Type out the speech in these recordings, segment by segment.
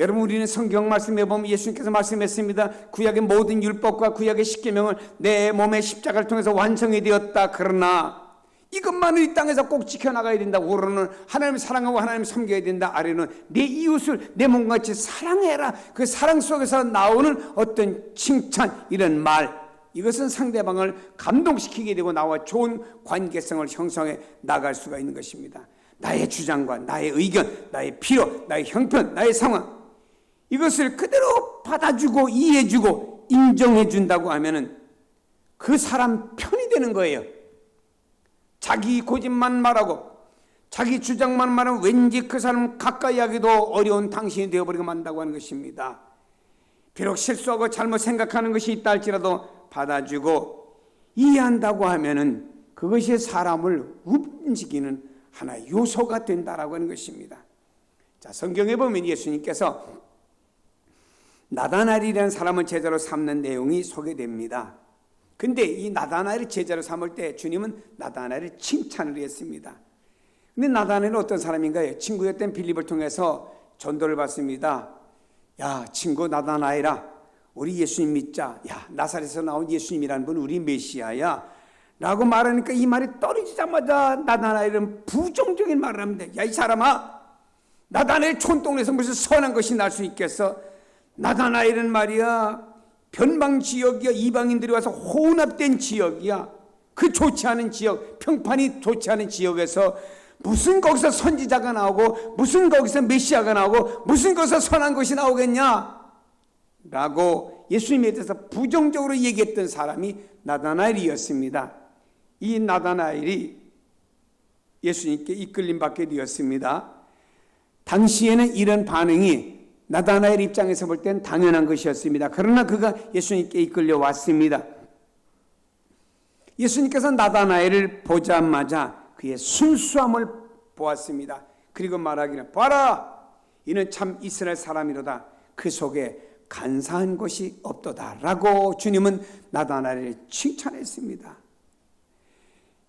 여러분, 우리는 성경 말씀에 보면 예수님께서 말씀했습니다. 구약의 모든 율법과 구약의 십계명을 내 몸의 십자가를 통해서 완성이 되었다. 그러나 이것만을 이 땅에서 꼭 지켜나가야 된다. 우로는 하나님을 사랑하고 하나님을 섬겨야 된다. 아래는 내 이웃을 내 몸같이 사랑해라. 그 사랑 속에서 나오는 어떤 칭찬, 이런 말, 이것은 상대방을 감동시키게 되고 나와 좋은 관계성을 형성해 나갈 수가 있는 것입니다. 나의 주장과 나의 의견, 나의 필요, 나의 형편, 나의 상황, 이것을 그대로 받아주고 이해해주고 인정해준다고 하면은 그 사람 편이 되는 거예요. 자기 고집만 말하고 자기 주장만 말하면 왠지 그 사람 가까이 하기도 어려운 당신이 되어버리고 만다고 하는 것입니다. 비록 실수하고 잘못 생각하는 것이 있다 할지라도 받아주고 이해한다고 하면은 그것이 사람을 움직이는 하나의 요소가 된다라고 하는 것입니다. 자, 성경에 보면 예수님께서 나다나엘이라는 사람을 제자로 삼는 내용이 소개됩니다. 근데 이 나다나엘을 제자로 삼을 때 주님은 나다나엘을 칭찬을 했습니다. 근데 나다나엘은 어떤 사람인가요? 친구였던 빌립을 통해서 전도를 받습니다. 야, 친구 나다나엘아, 우리 예수님 믿자. 야, 나사렛에서 나온 예수님이라는 분 우리 메시아야 라고 말하니까 이 말이 떨어지자마자 나다나엘은 부정적인 말을 합니다. 야, 이 사람아, 나다나엘 촌동네에서 무슨 선한 것이 날 수 있겠어? 나다나엘은 말이야 변방 지역이야. 이방인들이 와서 혼합된 지역이야. 그 좋지 않은 지역, 평판이 좋지 않은 지역에서 무슨 거기서 선지자가 나오고 무슨 거기서 메시아가 나오고 무슨 거기서 선한 것이 나오겠냐 라고 예수님에 대해서 부정적으로 얘기했던 사람이 나다나엘이었습니다. 이 나다나엘이 예수님께 이끌림 받게 되었습니다. 당시에는 이런 반응이 나다나엘 입장에서 볼 땐 당연한 것이었습니다. 그러나 그가 예수님께 이끌려 왔습니다. 예수님께서 나다나엘을 보자마자 그의 순수함을 보았습니다. 그리고 말하기를, 봐라, 이는 참 이스라엘 사람이로다. 그 속에 간사한 것이 없도다 라고 주님은 나다나엘을 칭찬했습니다.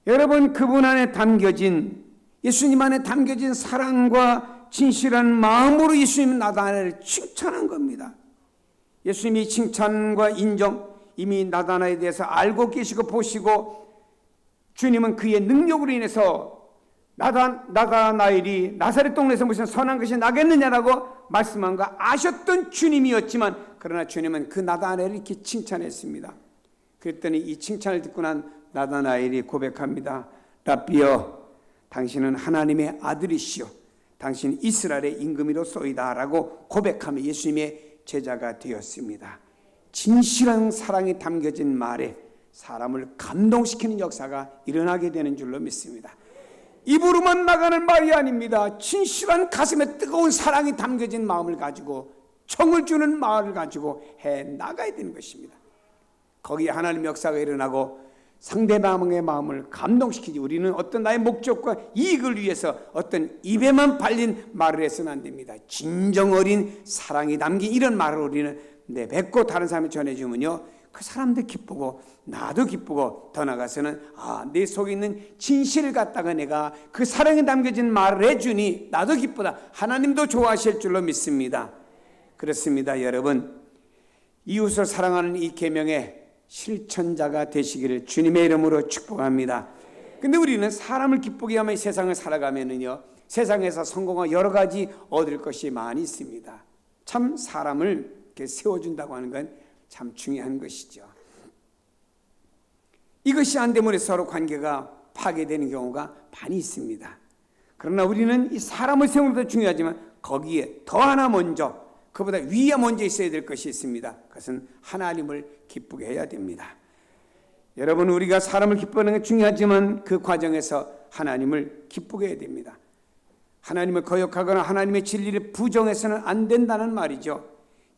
여러분, 그분 안에 담겨진, 예수님 안에 담겨진 사랑과 진실한 마음으로 예수님은 나다나엘을 칭찬한 겁니다. 예수님이 칭찬과 인정, 이미 나다나엘에 대해서 알고 계시고 보시고 주님은 그의 능력으로 인해서 나다나엘이 나사렛 동네에서 무슨 선한 것이 나겠느냐라고 말씀한 거 아셨던 주님이었지만, 그러나 주님은 그 나다나엘을 이렇게 칭찬했습니다. 그랬더니 이 칭찬을 듣고 난 나다나엘이 고백합니다. 라비여, 당신은 하나님의 아들이시오. 당신 이스라엘의 임금이로소이다 라고 고백하며 예수님의 제자가 되었습니다. 진실한 사랑이 담겨진 말에 사람을 감동시키는 역사가 일어나게 되는 줄로 믿습니다. 입으로만 나가는 말이 아닙니다. 진실한 가슴에 뜨거운 사랑이 담겨진 마음을 가지고 청을 주는 마음을 가지고 해 나가야 되는 것입니다. 거기에 하나님의 역사가 일어나고 상대방의 마음을 감동시키지, 우리는 어떤 나의 목적과 이익을 위해서 어떤 입에만 발린 말을 해서는 안 됩니다. 진정 어린 사랑이 담긴 이런 말을 우리는 내뱉고 다른 사람이 전해주면요, 그 사람도 기쁘고 나도 기쁘고, 더 나아가서는 내 속에 있는 진실을 갖다가 내가 그 사랑에 담겨진 말을 해주니 나도 기쁘다, 하나님도 좋아하실 줄로 믿습니다. 그렇습니다. 여러분, 이웃을 사랑하는 이 계명에 실천자가 되시기를 주님의 이름으로 축복합니다. 근데 우리는 사람을 기쁘게 하며 세상을 살아가면은요, 세상에서 성공과 여러 가지 얻을 것이 많이 있습니다. 참 사람을 이렇게 세워준다고 하는 건 참 중요한 것이죠. 이것이 안 되면 서로 관계가 파괴되는 경우가 많이 있습니다. 그러나 우리는 이 사람을 세우는 것도 중요하지만 거기에 더 하나 먼저, 그보다 위에 먼저 있어야 될 것이 있습니다. 그것은 하나님을 기쁘게 해야 됩니다. 여러분, 우리가 사람을 기뻐하는 게 중요하지만 그 과정에서 하나님을 기쁘게 해야 됩니다. 하나님을 거역하거나 하나님의 진리를 부정해서는 안 된다는 말이죠.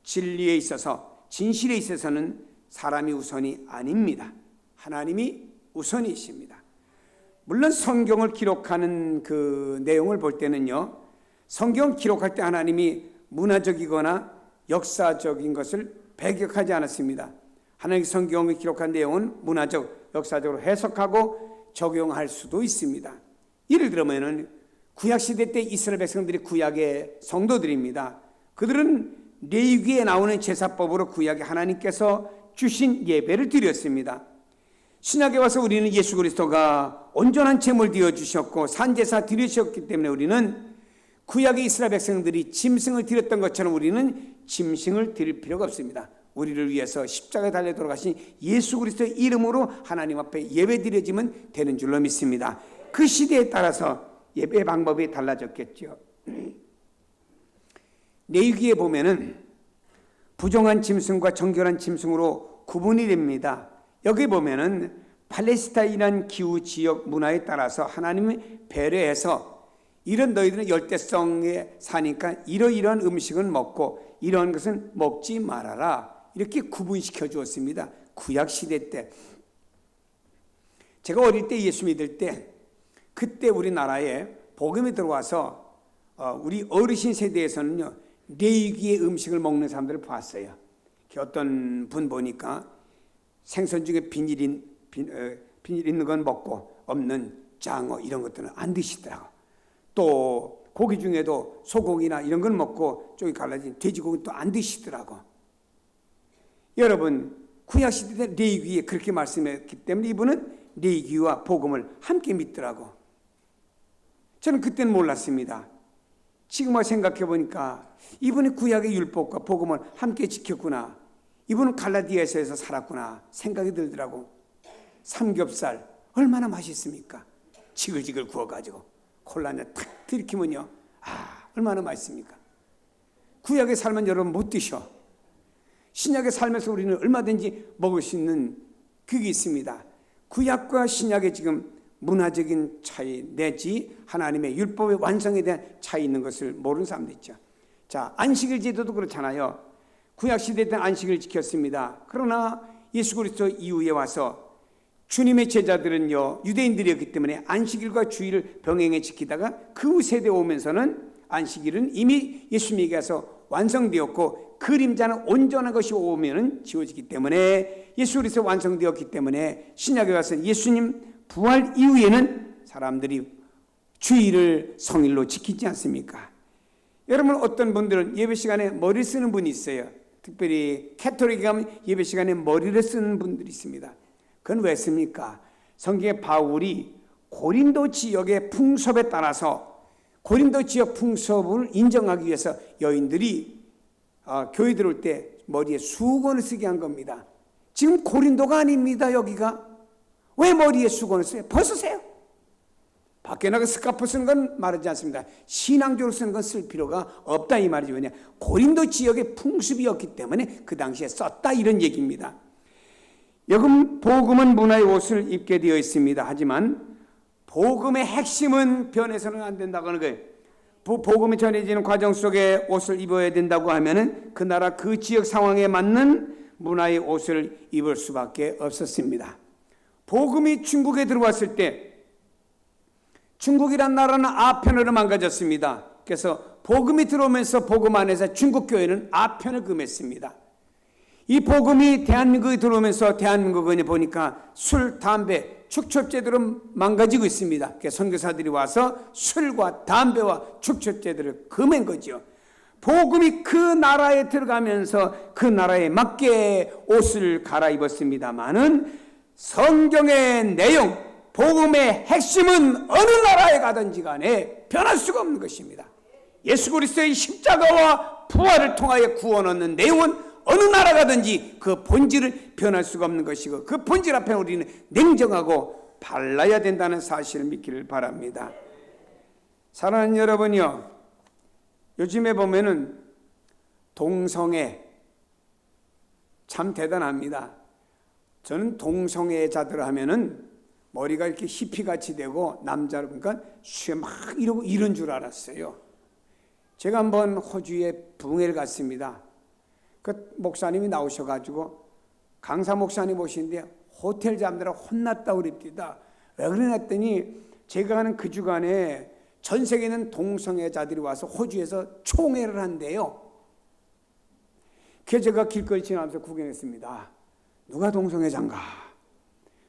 진리에 있어서, 진실에 있어서는 사람이 우선이 아닙니다. 하나님이 우선이십니다. 물론 성경을 기록하는 그 내용을 볼 때는요, 성경을 기록할 때 하나님이 문화적이거나 역사적인 것을 배격하지 않았습니다. 하나님의 성경을 기록한 내용은 문화적, 역사적으로 해석하고 적용할 수도 있습니다. 예를 들면 구약시대 때 이스라엘 백성들이 구약의 성도들입니다. 그들은 레위기에 나오는 제사법으로 구약에 하나님께서 주신 예배를 드렸습니다. 신약에 와서 우리는 예수 그리스도가 온전한 제물 되어 주셨고 산제사 드리셨기 때문에 우리는 구약의 이스라엘 백성들이 짐승을 드렸던 것처럼 우리는 짐승을 드릴 필요가 없습니다. 우리를 위해서 십자가에 달려 돌아가신 예수 그리스도의 이름으로 하나님 앞에 예배 드려지면 되는 줄로 믿습니다. 그 시대에 따라서 예배 방법이 달라졌겠죠. 레위기에 보면은 부정한 짐승과 정결한 짐승으로 구분이 됩니다. 여기 보면은 팔레스타인이라는 기후 지역 문화에 따라서 하나님이 배려해서 이런 너희들은 열대성에 사니까 이러이러한 음식은 먹고 이러한 것은 먹지 말아라, 이렇게 구분시켜 주었습니다. 구약 시대 때. 제가 어릴 때 예수 믿을 때 그때 우리나라에 복음이 들어와서 우리 어르신 세대에서는요 레위기의 음식을 먹는 사람들을 봤어요. 어떤 분 보니까 생선 중에 비닐 있는 건 먹고 없는 장어 이런 것들은 안 드시더라고. 또 고기 중에도 소고기나 이런 건 먹고 쪽이 갈라진 돼지고기 또 안 드시더라고. 여러분 구약시대 때 레위기에 그렇게 말씀했기 때문에 이분은 레위기와 복음을 함께 믿더라고. 저는 그때는 몰랐습니다. 지금 와서 생각해 보니까 이분이 구약의 율법과 복음을 함께 지켰구나, 이분은 갈라디아에서 살았구나 생각이 들더라고. 삼겹살 얼마나 맛있습니까? 지글지글 구워가지고 콜라 한잔 탁 들이키면요, 얼마나 맛있습니까? 구약에 살면 여러분 못 드셔. 신약에 살면서 우리는 얼마든지 먹을 수 있는 그게 있습니다. 구약과 신약의 지금 문화적인 차이 내지 하나님의 율법의 완성에 대한 차이 있는 것을 모르는 사람도 있죠. 자, 안식일 제도도 그렇잖아요. 구약시대 때 안식일을 지켰습니다. 그러나 예수 그리스도 이후에 와서 주님의 제자들은요 유대인들이었기 때문에 안식일과 주일을 병행해 지키다가 그 세대에 오면서는 안식일은 이미 예수님에게 와서 완성되었고 그림자는 온전한 것이 오면은 지워지기 때문에 예수 그리스도 완성되었기 때문에 신약에 가서 예수님 부활 이후에는 사람들이 주일을 성일로 지키지 않습니까? 여러분 어떤 분들은 예배 시간에 머리를 쓰는 분이 있어요. 특별히 캐톨릭에 가면 예배 시간에 머리를 쓰는 분들이 있습니다. 그건 왜 씁니까? 성경에 바울이 고린도 지역의 풍습에 따라서 고린도 지역 풍습을 인정하기 위해서 여인들이 교회 들어올 때 머리에 수건을 쓰게 한 겁니다. 지금 고린도가 아닙니다. 여기가. 왜 머리에 수건을 써요? 벗으세요. 밖에 나가 스카프 쓰는 건 말하지 않습니다. 신앙적으로 쓰는 건 쓸 필요가 없다 이 말이죠. 왜냐? 고린도 지역의 풍습이었기 때문에 그 당시에 썼다 이런 얘기입니다. 여금 복음은 문화의 옷을 입게 되어 있습니다. 하지만 복음의 핵심은 변해서는 안 된다고 하는 거예요. 복음이 전해지는 과정 속에 옷을 입어야 된다고 하면은 그 나라 그 지역 상황에 맞는 문화의 옷을 입을 수밖에 없었습니다. 복음이 중국에 들어왔을 때 중국이란 나라는 아편으로 망가졌습니다. 그래서 복음이 들어오면서 복음 안에서 중국 교회는 아편을 금했습니다. 이 복음이 대한민국에 들어오면서 대한민국에 보니까 술, 담배, 축첩제들은 망가지고 있습니다. 그래서 선교사들이 와서 술과 담배와 축첩제들을 금한 거죠. 복음이 그 나라에 들어가면서 그 나라에 맞게 옷을 갈아입었습니다마는 성경의 내용, 복음의 핵심은 어느 나라에 가든지 간에 변할 수가 없는 것입니다. 예수 그리스도의 십자가와 부활을 통하여 구원 얻는 내용은 어느 나라 가든지 그 본질을 변할 수가 없는 것이고 그 본질 앞에 우리는 냉정하고 발라야 된다는 사실을 믿기를 바랍니다. 사랑하는 여러분이요, 요즘에 보면은 동성애 참 대단합니다. 저는 동성애자들 하면은 머리가 이렇게 히피같이 되고 남자로 보니까 쇠 막 이러고 이런 줄 알았어요. 제가 한번 호주에 부흥회를 갔습니다. 그 목사님이 나오셔가지고 강사 목사님 오시는데 호텔 잠들어 혼났다 그랬답니다. 왜 그러냐 했더니 제가 가는 그 주간에 전 세계에 있는 동성애자들이 와서 호주에서 총회를 한대요. 그래서 제가 길거리 지나면서 구경했습니다. 누가 동성애자인가?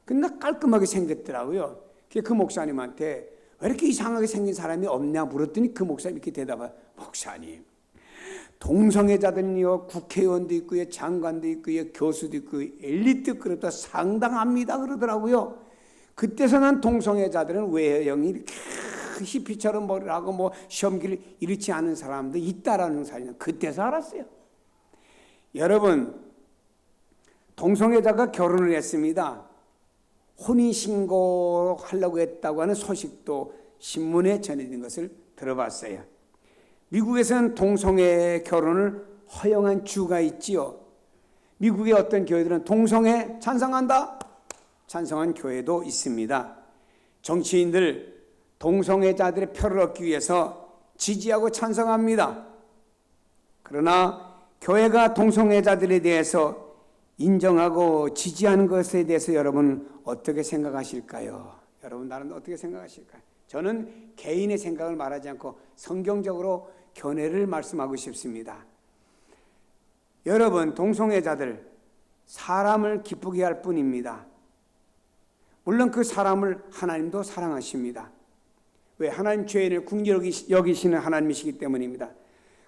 근데 깔끔하게 생겼더라고요. 그 목사님한테 왜 이렇게 이상하게 생긴 사람이 없냐 물었더니 그 목사님이 이렇게 대답해요. 목사님, 동성애자들은요, 국회의원도 있고요, 장관도 있고요, 교수도 있고요, 엘리트급도 상당합니다 그러더라고요. 그때서는 동성애자들은 외형이 이렇게 히피처럼 머리를 하고 뭐 시험기를 잃지 않은 사람도 있다라는 사실은 그때서 알았어요. 여러분, 동성애자가 결혼을 했습니다. 혼인신고 하려고 했다고 하는 소식도 신문에 전해진 것을 들어봤어요. 미국에서는 동성애 결혼을 허용한 주가 있지요. 미국의 어떤 교회들은 동성애 찬성한다? 찬성한 교회도 있습니다. 정치인들 동성애자들의 표를 얻기 위해서 지지하고 찬성합니다. 그러나 교회가 동성애자들에 대해서 인정하고 지지하는 것에 대해서 여러분 어떻게 생각하실까요? 여러분 나는 어떻게 생각하실까요? 저는 개인의 생각을 말하지 않고 성경적으로 견해를 말씀하고 싶습니다. 여러분, 동성애자들 사람을 기쁘게 할 뿐입니다. 물론 그 사람을 하나님도 사랑하십니다. 왜? 하나님 죄인을 긍휼히 여기시는 하나님이시기 때문입니다.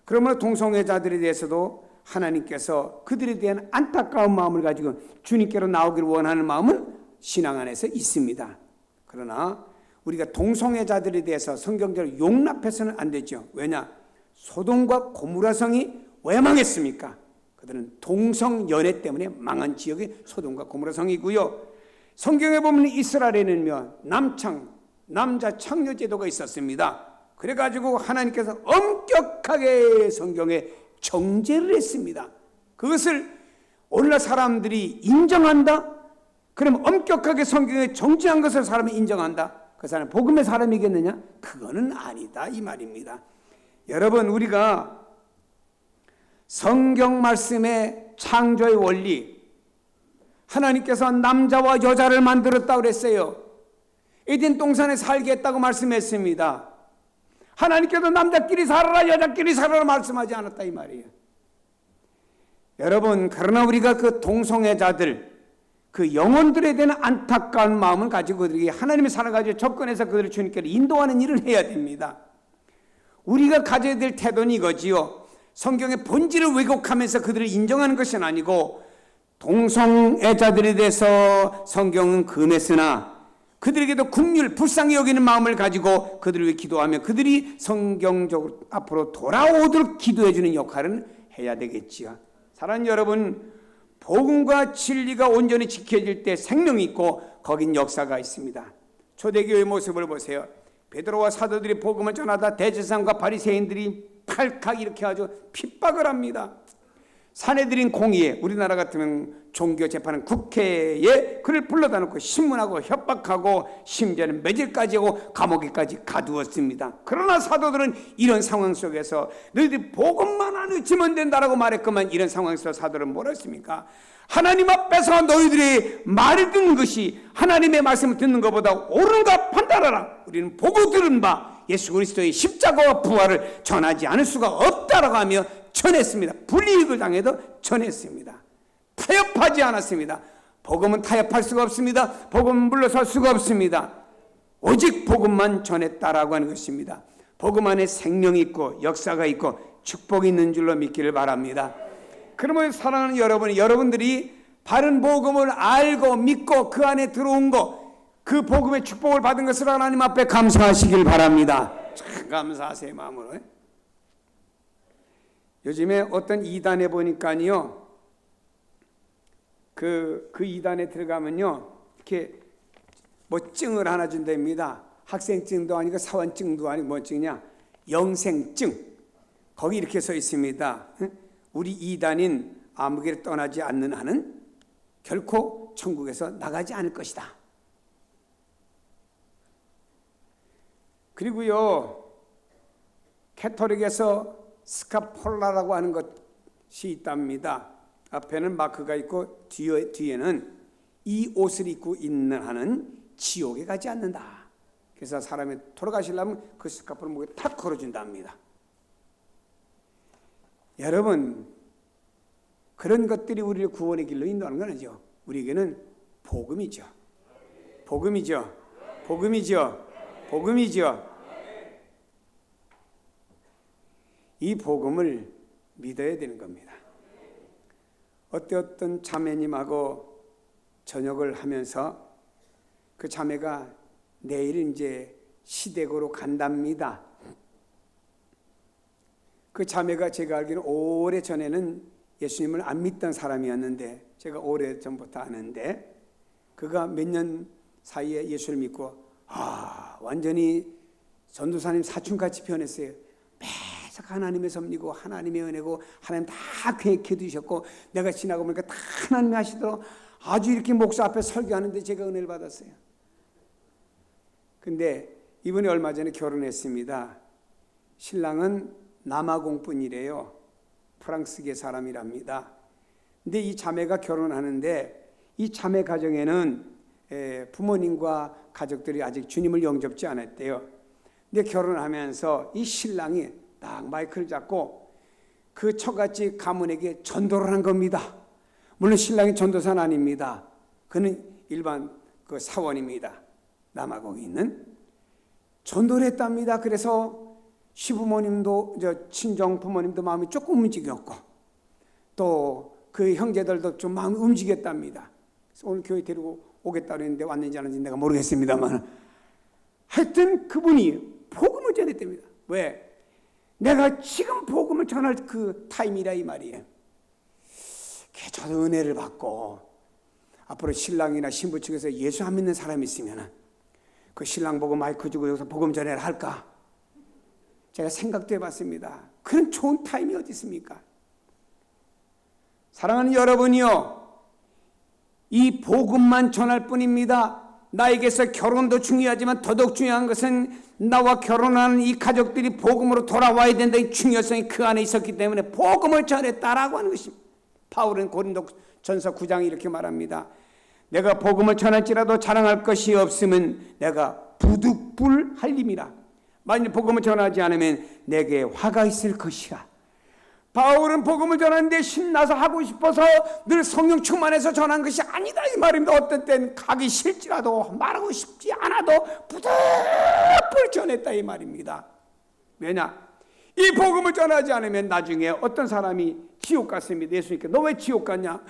그러므로 동성애자들에 대해서도 하나님께서 그들에 대한 안타까운 마음을 가지고 주님께로 나오기를 원하는 마음은 신앙 안에서 있습니다. 그러나 우리가 동성애자들에 대해서 성경적으로 용납해서는 안 되죠. 왜냐? 소돔과 고모라 성이 왜 망했습니까? 그들은 동성연애 때문에 망한 지역이 소돔과 고모라 성이고요. 성경에 보면 이스라엘에는요, 남자 창녀 제도가 있었습니다. 그래가지고 하나님께서 엄격하게 성경에 정죄를 했습니다. 그것을 오늘날 사람들이 인정한다? 그럼 엄격하게 성경에 정죄한 것을 사람이 인정한다? 그 사람은 복음의 사람이겠느냐? 그거는 아니다 이 말입니다. 여러분, 우리가 성경 말씀의 창조의 원리, 하나님께서 남자와 여자를 만들었다고 그랬어요. 에덴 동산에 살게 했다고 말씀했습니다. 하나님께서 남자끼리 살아라 여자끼리 살아라 말씀하지 않았다 이 말이에요. 여러분, 그러나 우리가 그 동성애자들, 그 영혼들에 대한 안타까운 마음을 가지고 그들에게 하나님의 사랑을 가지고 접근해서 그들을 주님께로 인도하는 일을 해야 됩니다. 우리가 가져야 될 태도는 이거지요. 성경의 본질을 왜곡하면서 그들을 인정하는 것은 아니고, 동성애자들에 대해서 성경은 금했으나 그들에게도 긍휼, 불쌍히 여기는 마음을 가지고 그들을 위해 기도하며 그들이 성경적으로 앞으로 돌아오도록 기도해 주는 역할은 해야 되겠지요. 사랑하는 여러분, 복음과 진리가 온전히 지켜질 때 생명이 있고 거긴 역사가 있습니다. 초대교회의 모습을 보세요. 베드로와 사도들이 복음을 전하다 대제사장과 바리새인들이 팔칵 이렇게 아주 핍박을 합니다. 사내들인 공의회, 우리나라 같으면 종교 재판은 국회에 그를 불러다 놓고 신문하고 협박하고 심지어는 매질까지 하고 감옥에까지 가두었습니다. 그러나 사도들은 이런 상황 속에서 너희들이 복음만 안 외치면 된다라고 말했건만, 이런 상황에서 사도들은 뭐라 했습니까? 하나님 앞에서 너희들이 말을 듣는 것이 하나님의 말씀을 듣는 것보다 옳은가 판단하라. 우리는 보고 들은 바 예수 그리스도의 십자가와 부활을 전하지 않을 수가 없다라고 하며 전했습니다. 불이익을 당해도 전했습니다. 타협하지 않았습니다. 복음은 타협할 수가 없습니다. 복음은 물러설 수가 없습니다. 오직 복음만 전했다라고 하는 것입니다. 복음 안에 생명이 있고 역사가 있고 축복이 있는 줄로 믿기를 바랍니다. 그러면 사랑하는 여러분들이 바른 복음을 알고 믿고 그 안에 들어온 것, 그 복음의 축복을 받은 것을 하나님 앞에 감사하시길 바랍니다. 참 감사하세요, 마음으로. 요즘에 어떤 이단에 보니까요, 그 이단에 들어가면요, 이렇게 뭐 증을 하나 준답니다. 학생증도 아니고 사원증도 아니고 뭐 증이냐? 영생증. 거기 이렇게 써 있습니다. 우리 이단인 아무개를 떠나지 않는 한은 결코 천국에서 나가지 않을 것이다. 그리고요, 캐토릭에서 스카폴라라고 하는 것이 있답니다. 앞에는 마크가 있고 뒤에는 이 옷을 입고 있는 한은 지옥에 가지 않는다. 그래서 사람이 돌아가시려면 그 스카폴을 목에 탁 걸어준답니다. 여러분, 그런 것들이 우리를 구원의 길로 인도하는 건 아니죠. 우리에게는 복음이죠. 복음이죠. 복음이죠. 복음이죠. 이 복음을 믿어야 되는 겁니다. 어떤 자매님하고 저녁을 하면서 그 자매가 내일 이제 시댁으로 간답니다. 그 자매가 제가 알기로는 오래전에는 예수님을 안 믿던 사람이었는데, 제가 오래전부터 아는데, 그가 몇 년 사이에 예수를 믿고 완전히 전도사님 사춘같이 변했어요. 계속 하나님의 섭리고 하나님의 은혜고 하나님 다 계획해 두셨고, 내가 지나고 보니까 다 하나님이 하시도록 아주 이렇게 목사 앞에 설교하는데 제가 은혜를 받았어요. 근데 이번에 얼마 전에 결혼했습니다. 신랑은 남아공분이래요. 프랑스계 사람이랍니다. 근데 이 자매가 결혼하는데 이 자매 가정에는 부모님과 가족들이 아직 주님을 영접지 않았대요. 근데 결혼하면서 이 신랑이 딱 마이크를 잡고 그 처갓집 가문에게 전도를 한 겁니다. 물론 신랑이 전도사는 아닙니다. 그는 일반 그 사원입니다. 남아공에 있는. 전도를 했답니다. 그래서 시부모님도 친정 부모님도 마음이 조금 움직였고 또 그 형제들도 좀 마음이 움직였답니다. 그래서 오늘 교회 데리고 오겠다고 했는데 왔는지 안 왔는지 내가 모르겠습니다만, 하여튼 그분이 복음을 전했답니다. 왜? 내가 지금 복음을 전할 그 타임이라 이 말이에요. 저도 은혜를 받고 앞으로 신랑이나 신부 측에서 예수 안 믿는 사람이 있으면 그 신랑 보고 마이크 주고 여기서 복음 전해라 할까? 제가 생각도 해봤습니다. 그런 좋은 타임이 어디 있습니까? 사랑하는 여러분이요, 이 복음만 전할 뿐입니다. 나에게서 결혼도 중요하지만 더더욱 중요한 것은 나와 결혼하는 이 가족들이 복음으로 돌아와야 된다는 중요성이 그 안에 있었기 때문에 복음을 전했다라고 하는 것입니다. 바울은 고린도전서 9장에 이렇게 말합니다. 내가 복음을 전할지라도 자랑할 것이 없으면 내가 부득불할 님이라. 만일 복음을 전하지 않으면 내게 화가 있을 것이라. 바울은 복음을 전하는데 신나서 하고 싶어서 늘 성령 충만해서 전한 것이 아니다 이 말입니다. 어떤 때는 가기 싫지라도 말하고 싶지 않아도 부득불 전했다 이 말입니다. 왜냐? 이 복음을 전하지 않으면 나중에 어떤 사람이 지옥 갔습니다. 예수님께 너 왜 지옥 갔냐?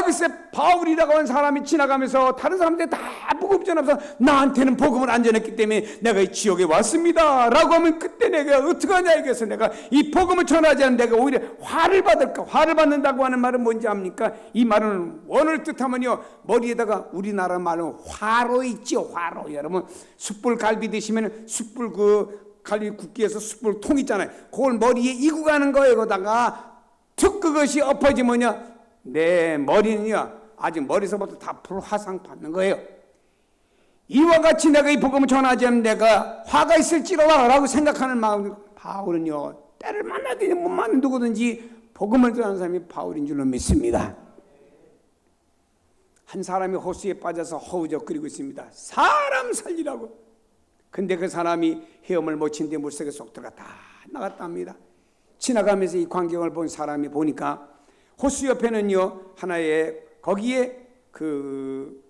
글쎄 바울이라고 하는 사람이 지나가면서 다른 사람들 다 복음 전하면서 나한테는 복음을 안 전했기 때문에 내가 이 지옥에 왔습니다 라고 하면 그때 내가 어떡하냐 이게서 내가 이 복음을 전하지 않으면 내가 오히려 화를 받을까? 화를 받는다고 하는 말은 뭔지 압니까? 이 말은 원어를 뜻하면요, 머리에다가 우리나라 말로 화로 있죠. 화로. 여러분 숯불 갈비 드시면 숯불 갈비 굽기에서 숯불 통 있잖아요. 그걸 머리에 이고 가는 거예요. 거다가 툭 그것이 엎어지면요, 내 머리는요 아직 머리서부터 다 불화상 받는 거예요. 이와 같이 내가 이 복음을 전하지 않으면 내가 화가 있을지로다 라고 생각하는 마음. 바울은요 때를 만나든지 못 만나든 누구든지 복음을 전하는 사람이 바울인 줄로 믿습니다. 한 사람이 호수에 빠져서 허우적거리고 있습니다. 사람 살리라고. 근데 그 사람이 헤엄을 못 치는데 물속에 쏙 들어가 다 나갔답니다. 지나가면서 이 광경을 본 사람이 보니까 호수 옆에는요 하나의 거기에 그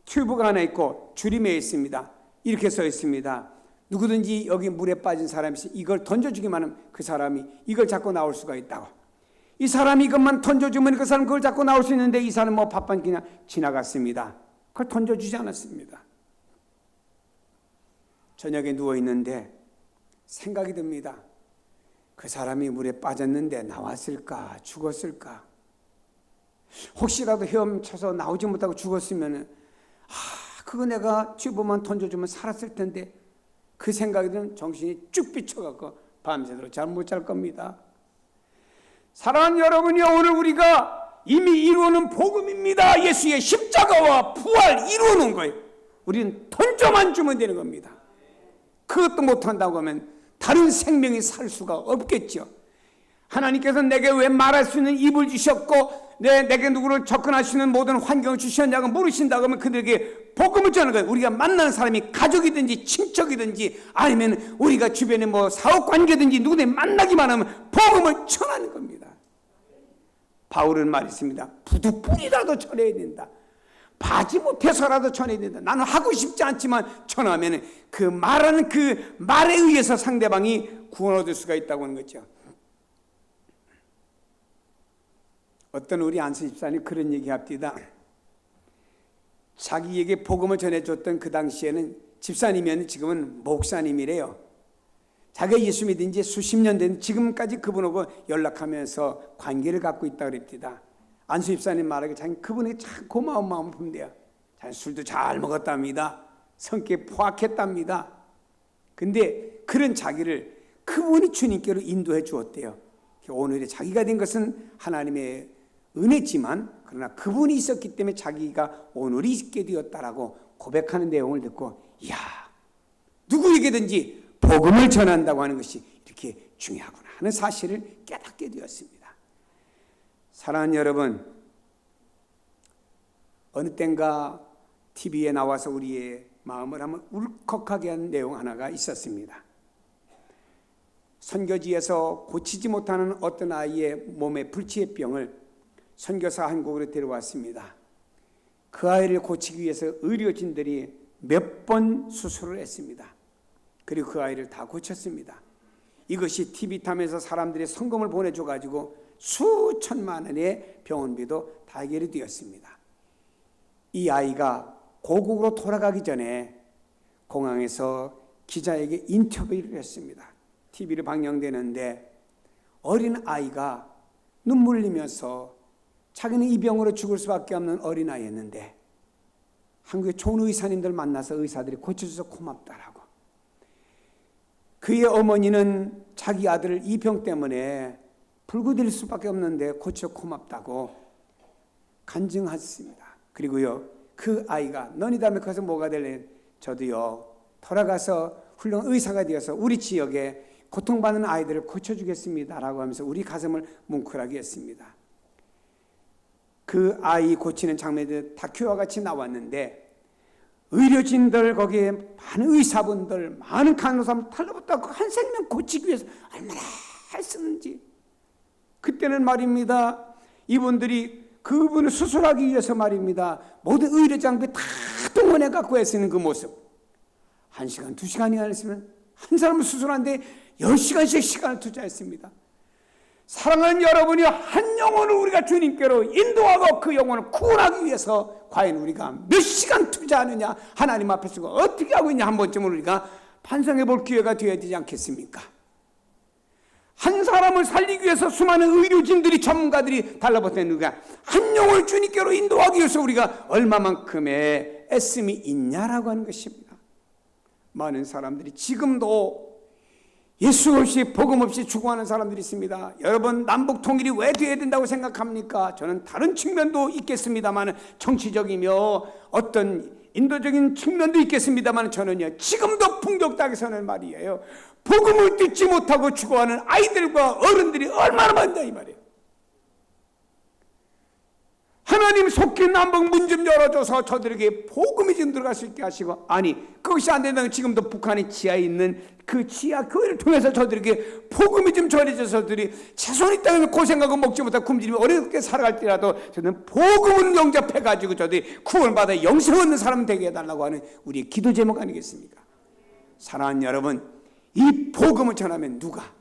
튜브가 하나 있고 줄이 매여 있습니다. 이렇게 써 있습니다. 누구든지 여기 물에 빠진 사람이 이걸 던져주기만 하면 그 사람이 이걸 잡고 나올 수가 있다고. 이 사람이 이것만 던져주면 그 사람 그걸 잡고 나올 수 있는데 이 사람은 뭐 바쁜 그냥 지나갔습니다. 그걸 던져주지 않았습니다. 저녁에 누워있는데 생각이 듭니다. 그 사람이 물에 빠졌는데 나왔을까 죽었을까? 혹시라도 헤엄쳐서 나오지 못하고 죽었으면 그거 내가 튜브만 던져주면 살았을 텐데, 그 생각이 드는 정신이 쭉 비쳐갖고 밤새도록 잠 못 잘 겁니다. 사랑하는 여러분이 오늘 우리가 이미 이루어놓은 복음입니다. 예수의 십자가와 부활 이루어놓은 거예요. 우리는 던져만 주면 되는 겁니다. 그것도 못한다고 하면 다른 생명이 살 수가 없겠죠. 하나님께서 내게 왜 말할 수 있는 입을 주셨고 내게 누구를 접근할 수 있는 모든 환경을 주셨냐고 물으신다고 하면 그들에게 복음을 전하는 거예요. 우리가 만나는 사람이 가족이든지 친척이든지 아니면 우리가 주변에 뭐 사업관계든지 누구든 만나기만 하면 복음을 전하는 겁니다. 바울은 말했습니다. 부득불이라도 전해야 된다. 바지 못해서라도 전해야 된다. 나는 하고 싶지 않지만 전하면 그 말하는 그 말에 의해서 상대방이 구원 얻을 수가 있다고 하는 거죠. 어떤 우리 안수 집사님 그런 얘기 합니다. 자기에게 복음을 전해줬던 그 당시에는 집사님이면 지금은 목사님이래요. 자기가 예수 믿은 지 수십 년 된 지금까지 그분하고 연락하면서 관계를 갖고 있다고 그랬답니다. 안수 집사님 말하기 자기 그분에게 참 고마운 마음을 품대요. 자기 술도 잘 먹었답니다. 성격이 포악했답니다. 근데 그런 자기를 그분이 주님께로 인도해 주었대요. 오늘의 자기가 된 것은 하나님의 은혜지만 그러나 그분이 있었기 때문에 자기가 오늘이 있게 되었다라고 고백하는 내용을 듣고 이야, 누구에게든지 복음을 전한다고 하는 것이 이렇게 중요하구나 하는 사실을 깨닫게 되었습니다. 사랑하는 여러분, 어느 땐가 TV에 나와서 우리의 마음을 한번 울컥하게 한 내용 하나가 있었습니다. 선교지에서 고치지 못하는 어떤 아이의 몸에 불치의 병을 선교사 한국으로 데려왔습니다. 그 아이를 고치기 위해서 의료진들이 몇 번 수술을 했습니다. 그리고 그 아이를 다 고쳤습니다. 이것이 TV 탐에서 사람들이 성금을 보내줘가지고 수천만 원의 병원비도 다 해결이 되었습니다. 이 아이가 고국으로 돌아가기 전에 공항에서 기자에게 인터뷰를 했습니다. TV로 방영되는데 어린 아이가 눈물 흘리면서 자기는 이 병으로 죽을 수밖에 없는 어린 아이였는데 한국의 좋은 의사님들 만나서 의사들이 고쳐줘서 고맙다라고. 그의 어머니는 자기 아들을 이 병 때문에 불구될 수밖에 없는데 고쳐 고맙다고 간증했습니다. 그리고요, 그 아이가 너니 다음에 커서 뭐가 될래? 저도요 돌아가서 훌륭한 의사가 되어서 우리 지역에 고통받는 아이들을 고쳐주겠습니다 라고 하면서 우리 가슴을 뭉클하게 했습니다. 그 아이 고치는 장면들 다큐와 같이 나왔는데 의료진들, 거기에 많은 의사분들, 많은 간호사분 달라붙다고 한 생명 고치기 위해서 얼마나 애쓰는지. 그때는 말입니다, 이분들이 그분을 수술하기 위해서 말입니다, 모든 의료 장비 다 동원해 갖고 애쓰는 그 모습. 1시간, 2시간이 아니었으면 한 사람을 수술하는데 10시간씩 시간을 투자했습니다. 사랑하는 여러분이 한 영혼을 우리가 주님께로 인도하고 그 영혼을 구원하기 위해서 과연 우리가 몇 시간 투자하느냐, 하나님 앞에서 어떻게 하고 있냐, 한 번쯤은 우리가 반성해 볼 기회가 되어야 되지 않겠습니까? 한 사람을 살리기 위해서 수많은 의료진들이, 전문가들이 달라붙는 우리가 한 영혼을 주님께로 인도하기 위해서 우리가 얼마만큼의 애씀이 있냐라고 하는 것입니다. 많은 사람들이 지금도 예수 없이 복음 없이 죽어가는 사람들이 있습니다. 여러분, 남북 통일이 왜 돼야 된다고 생각합니까? 저는 다른 측면도 있겠습니다만, 정치적이며 어떤 인도적인 측면도 있겠습니다만, 저는요 지금도 풍족당에서는 말이에요, 복음을 듣지 못하고 죽어가는 아이들과 어른들이 얼마나 많다 이 말이에요. 하나님 속히 남북 문 좀 열어줘서 저들에게 복음이 좀 들어갈 수 있게 하시고, 아니 그것이 안 된다면 지금도 북한의 지하에 있는 그 지하 교회를 통해서 저들에게 복음이 좀 전해져서 저들이 자손이 땅을 고생하고 먹지 못하고 굶주리며 어렵게 살아갈지라도 저는 복음을 영접해가지고 저들이 구원받아 영생 얻는 사람 되게 해달라고 하는 우리의 기도 제목 아니겠습니까? 사랑하는 여러분, 이 복음을 전하면 누가,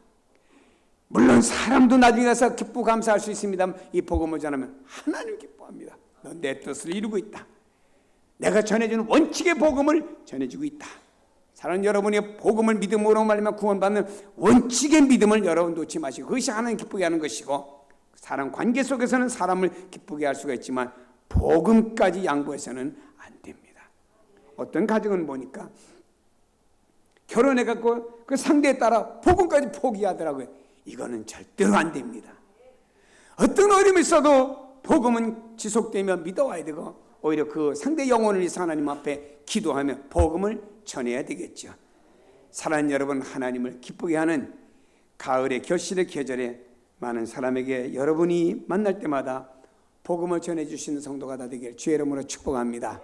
물론 사람도 나중에 가서 기쁘고 감사할 수 있습니다만, 이 복음을 전하면 하나님 기뻐합니다. 너 내 뜻을 이루고 있다. 내가 전해주는 원칙의 복음을 전해주고 있다. 사랑하는 여러분이 복음을 믿음으로 말미암아 구원받는 원칙의 믿음을 여러분 놓지 마시고, 그것이 하나님 기쁘게 하는 것이고, 사람 관계 속에서는 사람을 기쁘게 할 수가 있지만 복음까지 양보해서는 안 됩니다. 어떤 가정은 보니까 결혼해갖고 그 상대에 따라 복음까지 포기하더라고요. 이거는 절대로 안 됩니다. 어떤 어려움이 있어도 복음은 지속되며 믿어와야 되고, 오히려 그 상대 영혼을 위해서 하나님 앞에 기도하며 복음을 전해야 되겠죠. 사랑하는 여러분, 하나님을 기쁘게 하는 가을의 결실의 계절에 많은 사람에게 여러분이 만날 때마다 복음을 전해주시는 성도가 다 되길 주의 이름으로 축복합니다.